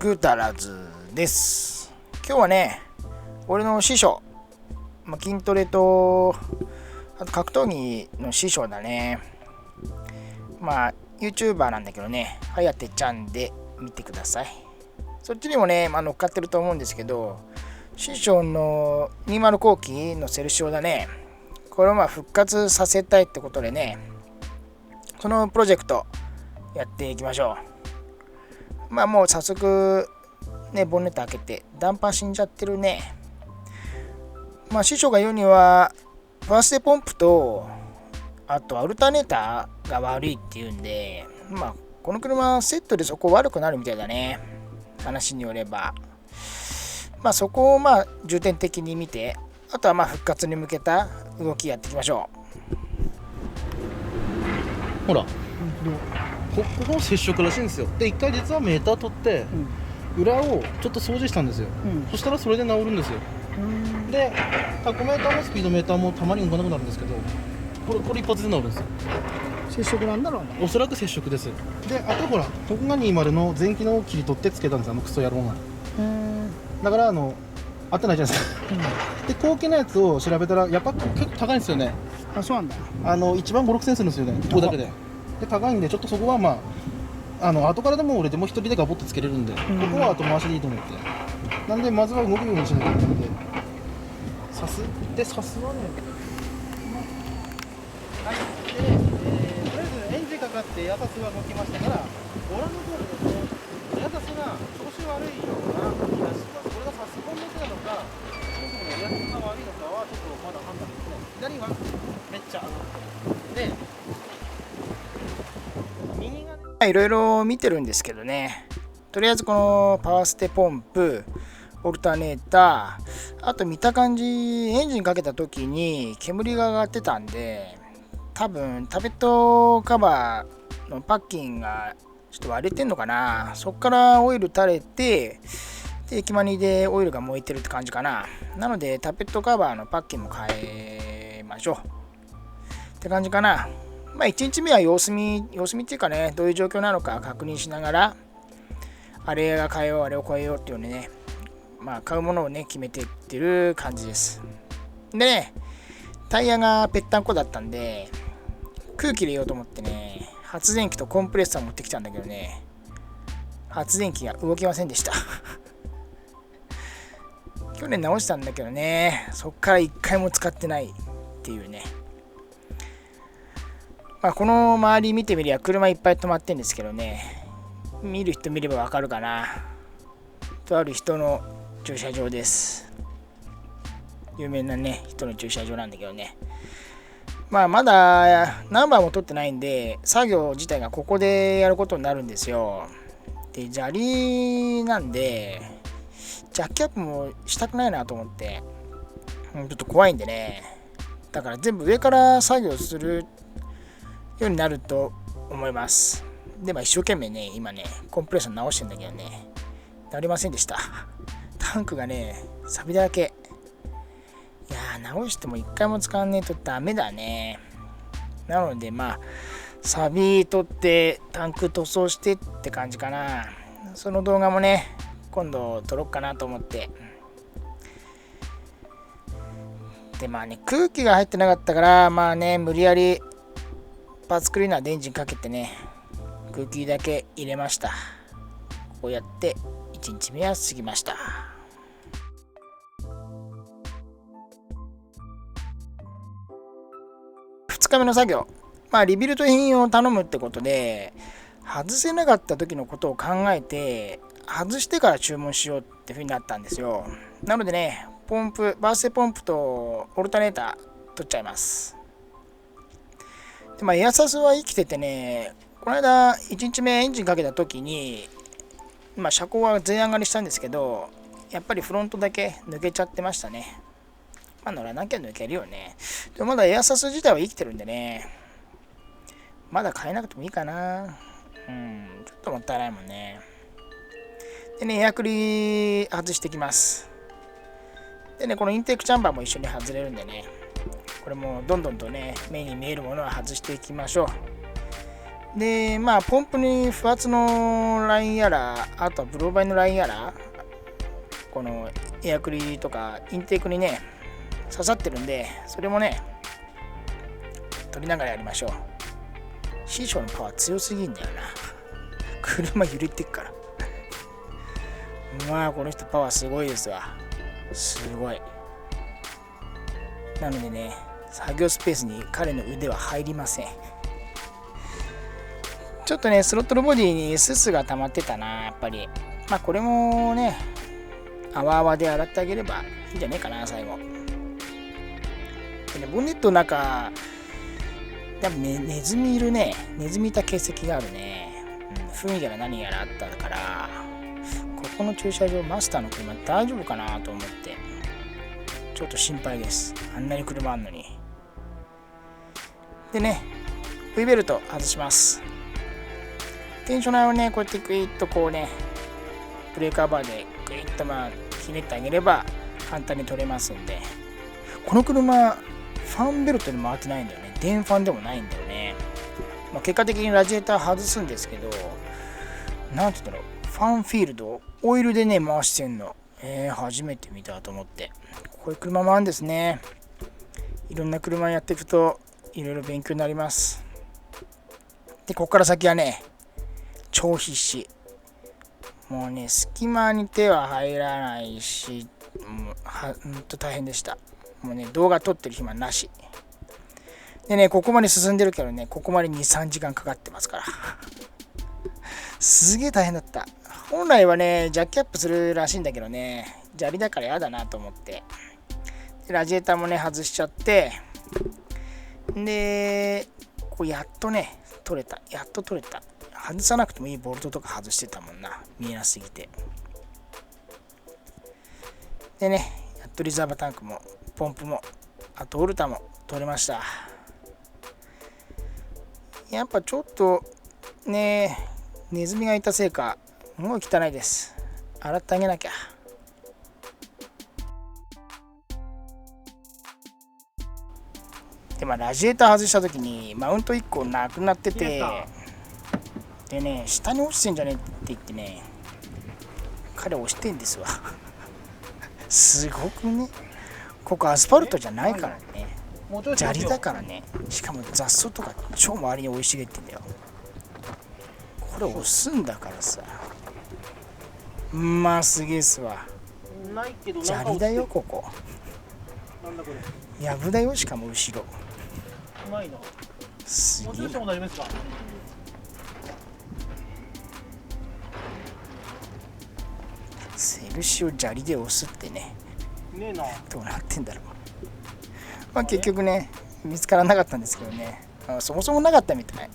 くだらずです。今日はね、俺の師匠、筋トレとあと格闘技の師匠だね。YouTuber なんだけどね、はやてちゃんで見てください。そっちにもね、乗っかってると思うんですけど、師匠の20後期のセルシオだね。これを復活させたいってことでね、そのプロジェクトやっていきましょう。もう早速ね、ボンネット開けてダンパー死んじゃってるね。師匠が言うにはファーストポンプとあとアルターネーターが悪いっていうんで、この車セットでそこ悪くなるみたいだね、話によれば。そこを重点的に見て、あとは復活に向けた動きやっていきましょほら、ここ接触らしいんですよ。で、一回実はメーター取って、裏をちょっと掃除したんですよ。そしたらそれで治るんですよ。で、タコメーターもスピードメーターもたまに動かなくなるんですけど、これ一発で治るんですよ。接触なんだろうね。おそらく接触です。で、あとほら、ここが20の前機能を切り取ってつけたんですよ、クソ野郎が。だから合ってないじゃないですか。で、後期のやつを調べたらやっぱ結構高いんですよね。あ、そうなんだ。1万5、6千するんですよね、ここだけで。で、高いんで、ちょっとそこは後からでも俺でも一人でガボッとつけれるんで、ここは後回しでいいと思って。なんで、まずは動くようにしなきゃいけないんで。刺すはね。はい。で、とりあえずエンジンかかってエアサスが動きましたから、ご覧の通りですね、エアサスが調子悪いような気がします。これがサスコンのせいなのか、そもそものエアサスが悪いのかはちょっとまだ判断できない。左はめっちゃ上がってる。で、右がね、いろいろ見てるんですけどね、とりあえずこのパワーステポンプ、オルタネーター、あと見た感じエンジンかけた時に煙が上がってたんで、多分タペットカバーのパッキンがちょっと割れてんのかな。そっからオイル垂れて、で液マニでオイルが燃えてるって感じかな。なのでタペットカバーのパッキンも変えましょうって感じかな。1日目は様子見っていうかね、どういう状況なのか確認しながら、あれが変えよう、あれを超えようっていうね、買うものをね、決めていってる感じです。でね、タイヤがぺったんこだったんで、空気入れようと思ってね、発電機とコンプレッサー持ってきたんだけどね、発電機が動きませんでした。去年直したんだけどね、そっから一回も使ってないっていうね。この周り見てみりゃ車いっぱい止まってんですけどね、見る人見ればわかるかな。とある人の駐車場です。有名なね、人の駐車場なんだけどね。まだナンバーも取ってないんで、作業自体がここでやることになるんですよ。で、砂利なんで、ジャッキアップもしたくないなと思って、ちょっと怖いんでね。だから全部上から作業するようになると思います。で、一生懸命ね、今ね、コンプレッサー直してんだけどね、なりませんでした。タンクがね、サビだらけ。いやー、直しても一回も使わねえとダメだね。なのでサビ取ってタンク塗装してって感じかな。その動画もね、今度撮ろうかなと思って。で空気が入ってなかったから無理やりパーツクリーナーでエンジンかけてね、空気だけ入れました。こうやって1日目は過ぎました。2日目の作業、リビルト品を頼むってことで、外せなかった時のことを考えて、外してから注文しようって風になったんですよ。なのでね、バースデーポンプとオルタネーター取っちゃいます。でエアサスは生きててね、この間1日目エンジンかけた時に、車高は全上がりしたんですけど、やっぱりフロントだけ抜けちゃってましたね。乗らなきゃ抜けるよね。でもまだエアサス自体は生きてるんでね、まだ変えなくてもいいかな。ちょっともったいないもんね。でね、エアクリ外してきます。でね、このインテークチャンバーも一緒に外れるんでね、これもどんどんとね、目に見えるものは外していきましょう。でまあポンプに不圧のラインやら、あとはブローバイのラインやら、このエアクリとかインテークにね刺さってるんで、それもね取りながらやりましょう。師匠のパワー強すぎんだよな。車揺れてっからまあこの人パワーすごいですわ。すごい。なのでね、作業スペースに彼の腕は入りません。ちょっとねスロットルボディにススが溜まってたな、やっぱり。まあこれもね泡々で洗ってあげればいいんじゃねえかな、最後。でね、ボンネットの中多分ね、ネズミいるね。ネズミいた形跡があるね。糞やら何やらあったから、ここの駐車場マスターの車大丈夫かなと思ってちょっと心配です。あんなに車あんのに。でね、V ベルト外します。テンショナーをねこうやってグイッとこうねブレーカーバーでグイッとひねってあげれば簡単に取れますんで。この車ファンベルトに回ってないんだよね。電ファンでもないんだよね。結果的にラジエーター外すんですけど、なんて言うんだろう、ファンフィールドオイルでね回してんの。初めて見たと思って。こういう車もあるんですね。いろんな車やっていくといろいろ勉強になります。でここから先はね超必死。もうね隙間に手は入らないし、もうほんと大変でした。もうね動画撮ってる暇なしでね、ここまで進んでるけどね、ここまで 2,3 時間かかってますからすげえ大変だった。本来はねジャッキアップするらしいんだけどね、砂利だからやだなと思って、でラジエーターもね外しちゃって、でこうやっとね取れた。やっと取れた。外さなくてもいいボルトとか外してたもんな、見えなすぎて。でね、やっとリザーバタンクもポンプもあとオルタも取れました。やっぱちょっとねネズミがいたせいかもう汚いです。洗ってあげなきゃ。でラジエーター外した時にマウント1個なくなってて、でね下に落ちてんじゃねって言ってね彼押してんですわすごくね、ここアスファルトじゃないからね、砂利だからね。しかも雑草とか超周りに生い茂ってんだよ。これ押すんだからさ、まあすげえっすわ。砂利だよここ。なんだこれ。やぶだよ、しかも後ろ。うまいな。すげえ。も大丈夫ですか。セルシオ砂利で押すってね。ねえな。どうなってんだろう。結局ね見つからなかったんですけどね、そもそもなかったみたい。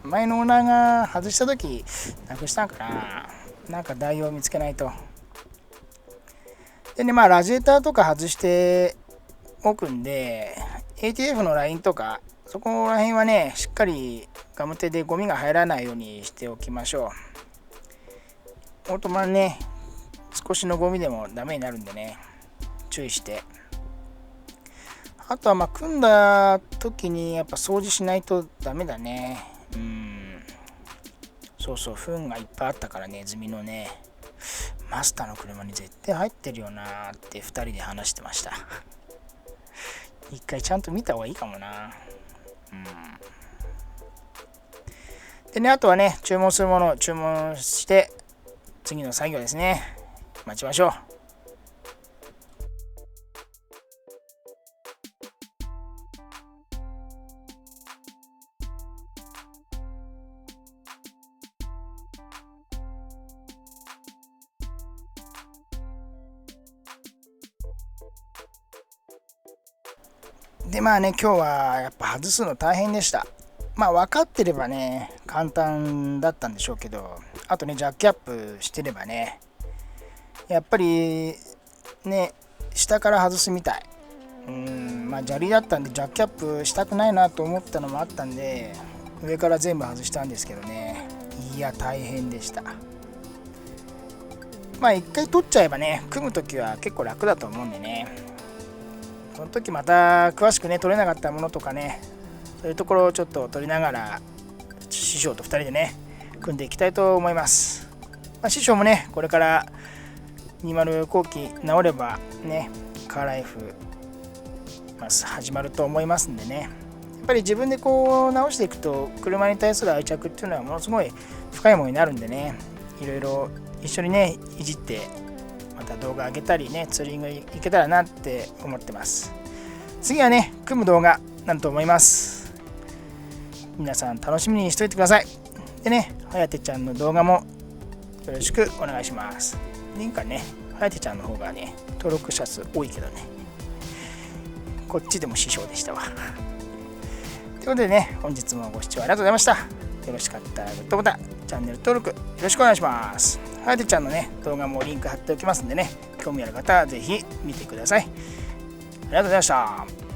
前のオーナーが外した時なくしたんかな。なんか代用見つけないと。でねラジエーターとか外しておくんで ATF のラインとかそこら辺はねしっかりガムテでゴミが入らないようにしておきましょう。オートマンね少しのゴミでもダメになるんでね注意して。あとは組んだ時にやっぱ掃除しないとダメだね。そうそう、糞がいっぱいあったからね、ネズミのね。マスターの車に絶対入ってるよなーって2人で話してました一回ちゃんと見た方がいいかもな。でね、あとはね注文するものを注文して次の作業ですね。待ちましょう。で今日はやっぱ外すの大変でした。分かってればね簡単だったんでしょうけど、あとねジャッキアップしてればねやっぱりね下から外すみたい。砂利だったんでジャッキアップしたくないなと思ったのもあったんで上から全部外したんですけどね、いや大変でした。一回取っちゃえばね組む時は結構楽だと思うんでね、その時また詳しくね取れなかったものとかねそういうところをちょっと取りながら師匠と2人でね組んでいきたいと思います。師匠もねこれから20後期治ればねカーライフ始まると思いますんでね、やっぱり自分でこう直していくと車に対する愛着っていうのはものすごい深いものになるんでね、いろいろ一緒にねいじってまた動画上げたりねツーリング行けたらなって思ってます。次はね組む動画なんと思います。皆さん楽しみにしておいてください。でねはやてちゃんの動画もよろしくお願いします。なんかねはやてちゃんの方がね登録者数多いけどね、こっちでも師匠でしたわ。ということでね、本日もご視聴ありがとうございました。よろしかったらグッドボタン、チャンネル登録よろしくお願いします。はやてちゃんのね動画もリンク貼っておきますんでね、興味ある方はぜひ見てください。ありがとうございました。